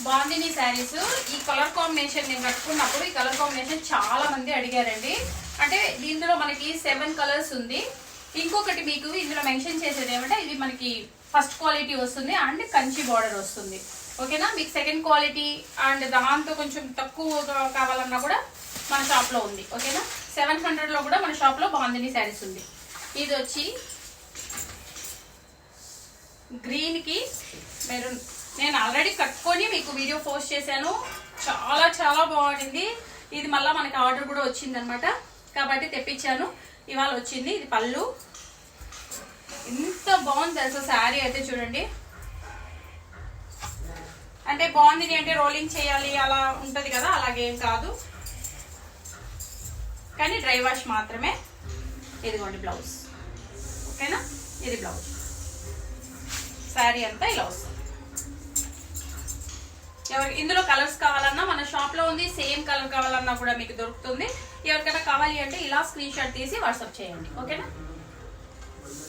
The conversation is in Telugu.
బాందిని శారీస్ ఈ కలర్ కాంబినేషన్ నేను కట్టుకున్నప్పుడు ఈ కలర్ కాంబినేషన్ చాలా మంది అడిగారండి. అంటే దీంట్లో మనకి 7 కలర్స్ ఉంది. ఇంకొకటి మీకు ఇందులో మెన్షన్ చేసేది ఏమంటే ఇది మనకి ఫస్ట్ క్వాలిటీ వస్తుంది అండ్ కంచి బార్డర్ వస్తుంది. ఓకేనా, మీకు సెకండ్ క్వాలిటీ అండ్ దాంతో కొంచెం తక్కువ కావాలన్నా కూడా మన షాప్ లో ఉంది. ఓకేనా, 700 లో కూడా మన షాప్ లో బాందిని శారీస్ ఉంది. ఇది వచ్చి గ్రీన్ కి మెరూన్. నేను ఆల్రెడీ కట్టుకొని మీకు వీడియో పోస్ట్ చేశాను. చాలా చాలా బాగుంది. ఇది మళ్ళీ మనకి ఆర్డర్ కూడా వచ్చింది అనమాట, కాబట్టి తెప్పించాను. ఇవాళ వచ్చింది. ఇది పళ్ళు. ఎంత బాగుంది తెలుసా శారీ అయితే చూడండి. అంటే బాగుంది అంటే రోలింగ్ చేయాలి అలా ఉంటది కదా, అలాగేం కాదు, కానీ డ్రై వాష్ మాత్రమే. ఇదిగోండి బ్లౌజ్. ఓకేనా, ఇది బ్లౌజ్. శారీ అంతా ఇలా వస్తుంది. ఎవరికి ఇందులో కలర్స్ కావాలన్నా మన షాప్ లో ఉంది. సేమ్ కలర్ కావాలన్నా కూడా మీకు దొరుకుతుంది. ఎవరికైనా కావాలి అంటే ఇలా స్క్రీన్ షాట్ తీసి వాట్సాప్ చేయండి. ఓకేనా.